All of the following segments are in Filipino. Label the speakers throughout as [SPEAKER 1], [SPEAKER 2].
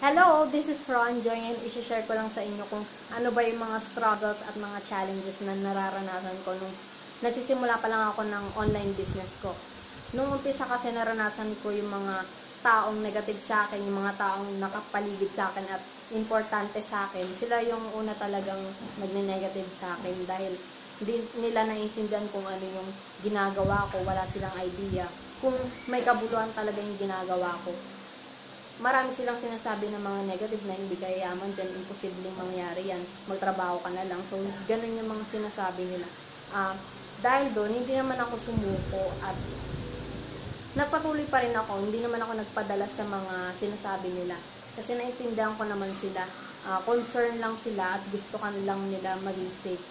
[SPEAKER 1] Hello, this is Ron Joy and isi-share ko lang sa inyo kung ano ba yung mga struggles at mga challenges na nararanasan ko nung nagsisimula pa lang ako ng online business ko. Nung umpisa kasi naranasan ko yung mga taong negative sa akin, yung mga taong nakapaligid sa akin at importante sa akin. Sila yung una talagang nagne-negative sa akin dahil hindi nila naiintindihan kung ano yung ginagawa ko, wala silang idea. Kung may kabuluhan talaga yung ginagawa ko. Marami silang sinasabi ng mga negative na hindi kaya yaman dyan, imposibleng mangyari yan, magtrabaho ka na lang. So, ganun yung mga sinasabi nila. Dahil doon, hindi naman ako sumuko at nagpatuloy pa rin ako. Hindi naman ako nagpadala sa mga sinasabi nila. Kasi naintindihan ko naman sila. Concern lang sila at gusto ka lang nila maging safe.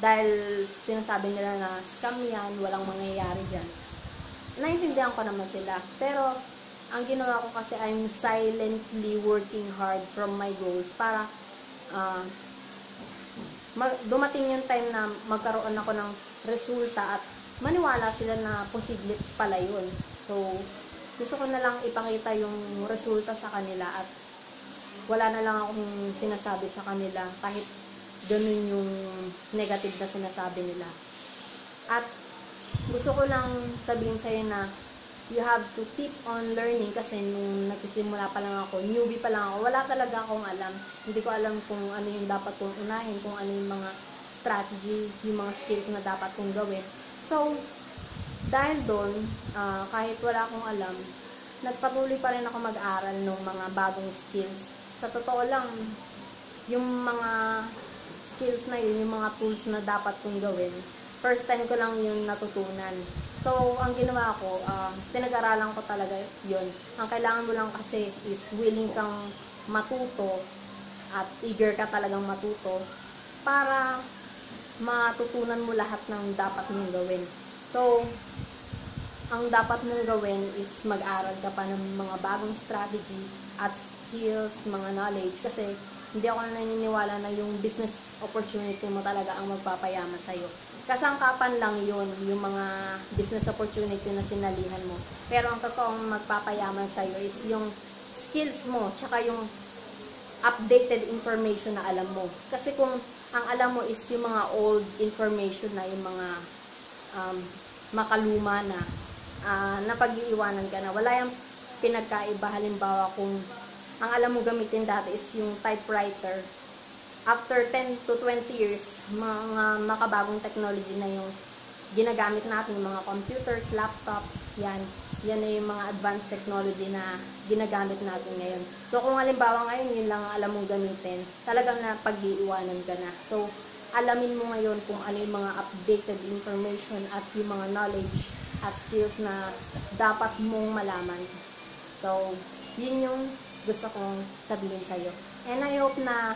[SPEAKER 1] Dahil sinasabi nila na scam yan, walang mangyayari dyan. Naintindihan ko naman sila. Pero, ang ginawa ko kasi, I'm silently working hard from my goals para dumating yung time na magkaroon ako ng resulta at maniwala sila na posible pala yun. So, gusto ko na lang ipakita yung resulta sa kanila at wala na lang akong sinasabi sa kanila kahit ganun yung negative na sinasabi nila. At gusto ko lang sabihin sa'yo na you have to keep on learning kasi nung nagsisimula pa lang ako, newbie pa lang ako, wala talaga akong alam. Hindi ko alam kung ano yung dapat kong unahin, kung ano yung mga strategy, yung mga skills na dapat kong gawin. So, dahil doon, kahit wala akong alam, nagpatuloy pa rin ako mag-aral ng mga bagong skills. Sa totoo lang, yung mga skills na yun, yung mga tools na dapat kong gawin, first time ko lang yung natutunan. So, ang ginawa ko, pinag-aralan ko talaga yun. Ang kailangan mo lang kasi is willing kang matuto at eager ka talagang matuto para matutunan mo lahat ng dapat mong gawin. So, ang dapat mong gawin is mag-aral ka pa ng mga bagong strategy at skills, mga knowledge. Kasi hindi ako naniniwala na yung business opportunity mo talaga ang magpapayaman sa'yo. Kasangkapan lang yun, yung mga business opportunity na sinalihan mo. Pero ang totoong magpapayaman sa'yo is yung skills mo, tsaka yung updated information na alam mo. Kasi kung ang alam mo is yung mga old information na, yung mga makaluma na, napag-iiwanan ka na. Wala yung pinagkaiba. Halimbawa, kung ang alam mo gamitin dati is yung typewriter, after 10 to 20 years, mga makabagong technology na yung ginagamit natin, yung mga computers, laptops, yan na yung mga advanced technology na ginagamit natin ngayon. So, kung halimbawa ngayon, yun lang ang alam mong gamitin, talagang napag-iiwanan ka na. So, alamin mo ngayon kung ano yung mga updated information at yung mga knowledge at skills na dapat mong malaman. So, yun yung gusto kong sabihin sa'yo. And I hope na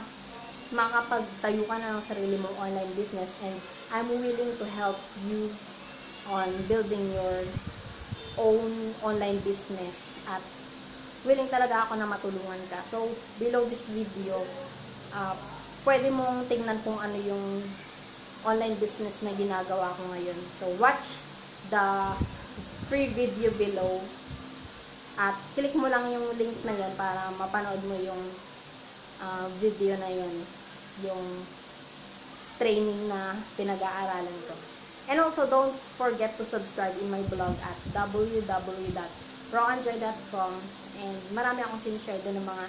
[SPEAKER 1] makapagtayo ka na ng sarili mong online business, and I'm willing to help you on building your own online business at willing talaga ako na matulungan ka. So, below this video, pwede mong tingnan kung ano yung online business na ginagawa ko ngayon. So, watch the free video below at click mo lang yung link na yun para mapanood mo yung video na yun, yung training na pinag-aaralan ko. And also, don't forget to subscribe in my blog at www.roanjoy.com, and marami akong sinishare doon ng mga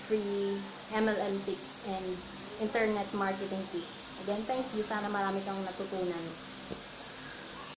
[SPEAKER 1] free MLM tips and internet marketing tips. Again, thank you. Sana marami kang natutunan.